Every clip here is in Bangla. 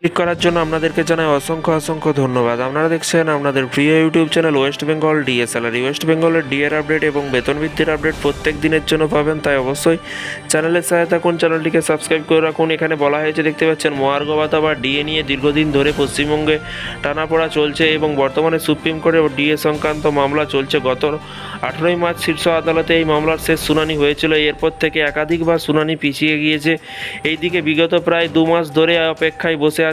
ক্লিক করার জন্য আপনাদেরকে জানাই অসংখ্য ধন্যবাদ। আপনারা দেখছেন আপনাদের প্রিয় YouTube channel West Bengal DA salary. West বেঙ্গলের ডিএর আপডেট এবং বেতন বৃদ্ধির আপডেট প্রত্যেক দিনের জন্য পাবেন, তাই অবশ্যই চ্যানেলের সাথে থাকুন, চ্যানেলটিকে সাবস্ক্রাইব করে রাখুন। এখানে বলা হয়েছে, দেখতে পাচ্ছেন, মহার্ঘ ভাতা বা ডিএ নিয়ে দীর্ঘদিন ধরে পশ্চিমবঙ্গে টানাপোড়া চলছে এবং বর্তমানে সুপ্রিম কোর্টে ডিএ সংক্রান্ত মামলা চলছে। গত 18ই মার্চ শীর্ষ আদালতে এই মামলার শেষ শুনানি হয়েছিল। এরপর থেকে একাধিকবার শুনানি পিছিয়ে গিয়েছে। এইদিকে বিগত প্রায় 2 মাস ধরে অপেক্ষায় বসে আছেন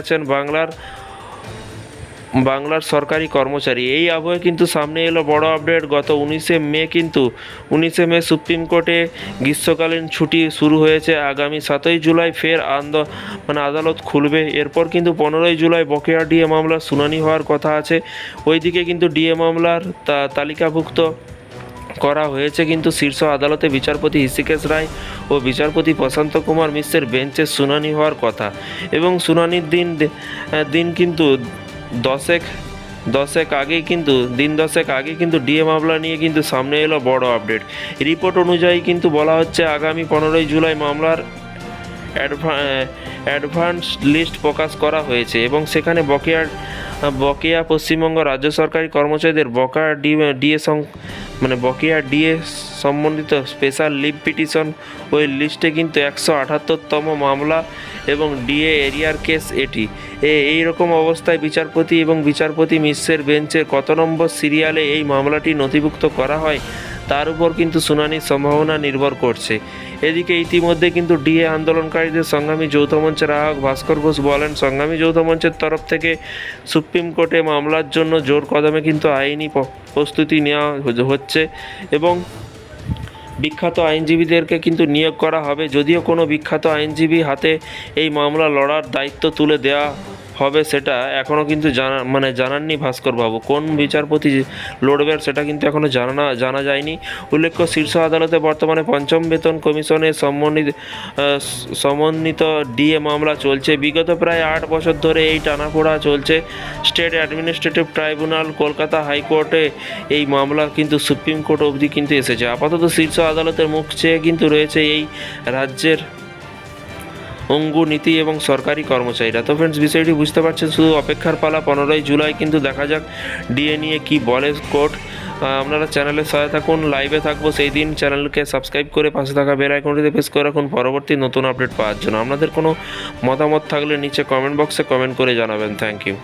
বাংলার সরকারি কর্মচারী। এই আবহে কিন্তু সামনে এলো বড় আপডেট। গত 19 মে সুপ্রিম কোর্টে গ্রীষ্মকালীন ছুটি শুরু হয়েছে। আগামী 7ই জুলাই ফের আদালত খুলবে। এরপর কিন্তু 15ই জুলাই বকেয়া ডিএ মামলার শুনানি হওয়ার কথা আছে। ওইদিকে কিন্তু ডিএ মামলার তালিকাভুক্ত করা হয়েছে কিন্তু শীর্ষ আদালতে বিচারপতি হৃষিকেশ রায় ও বিচারপতি প্রশান্ত কুমার মিশ্রের বেঞ্চে শুনানি হওয়ার কথা এবং শুনানির দিন কিন্তু দশেক আগে কিন্তু ডিএ মামলা নিয়ে কিন্তু সামনে এলো বড় আপডেট। রিপোর্ট অনুযায়ী কিন্তু বলা হচ্ছে, আগামী 15ই জুলাই মামলার অ্যাডভান্স লিস্ট প্রকাশ করা হয়েছে এবং সেখানে বকেয়া পশ্চিমবঙ্গ রাজ্য সরকারি কর্মচারীদের বকেয়া ডিএ সম্বন্ধিত স্পেশাল লিভ পিটিশন ওই লিস্টে কিন্তু 178তম মামলা এবং ডিএ এরিয়ার কেস এটি। এই রকম অবস্থায় বিচারপতি মিশ্রের বেঞ্চের কত নম্বর সিরিয়ালে এই মামলাটি নথিভুক্ত করা হয় তার উপর কিন্তু শুনানির সম্ভাবনা নির্ভর করছে। এদিকে ইতিমধ্যে কিন্তু ডিএ আন্দোলনকারীদের সংগ্রামী যৌথ মঞ্চের আহ্বায়ক ভাস্কর ঘোষ বলেন, সংগ্রামী যৌথ মঞ্চের তরফ থেকে সুপ্রিম কোর্টে মামলার জন্য জোর কদমে কিন্তু আইনি প্রস্তুতি নেওয়া হচ্ছে এবং বিখ্যাত আইনজীবীদেরকে কিন্তু নিয়োগ করা হবে। যদিও কোনো বিখ্যাত আইনজীবী হাতে এই মামলা লড়ার দায়িত্ব তুলে দেওয়া হবে সেটা এখনও কিন্তু জানাননি ভাস্করবাবু। কোন বিচারপতি লড়বেন সেটা কিন্তু এখনও জানা যায়নি। উল্লেখ্য, শীর্ষ আদালতে বর্তমানে 5ম বেতন কমিশনের সমন্বিত ডিএ মামলা চলছে। বিগত প্রায় 8 বছর ধরে এই টানাপোড়া চলছে। স্টেট অ্যাডমিনিস্ট্রেটিভ ট্রাইব্যুনাল, কলকাতা হাইকোর্টে এই মামলা কিন্তু সুপ্রিম কোর্ট অবধি কিন্তু এসেছে। আপাতত শীর্ষ আদালতের মুখ চেয়ে কিন্তু রয়েছে এই রাজ্যের অঙ্গু নীতি এবং সরকারি কর্মচারীরা। তো ফ্রেন্ডস, বিষয়টি বুঝতে পারছেন, শুধু অপেক্ষার পালা। 15ই জুলাই কিন্তু দেখা যাক ডিএ নিয়ে কি বলে কোর্ট। আপনারা চ্যানেলের সাথে থাকুন, লাইভে থাকবো সেই দিন। চ্যানেলকে সাবস্ক্রাইব করে পাশে থাকা বেল আইকনটিতে প্রেস করে রাখুন পরবর্তী নতুন আপডেট পাওয়ার জন্য। আপনাদের কোনো মতামত থাকলে নিচে কমেন্ট বক্সে কমেন্ট করে জানাবেন। Thank you.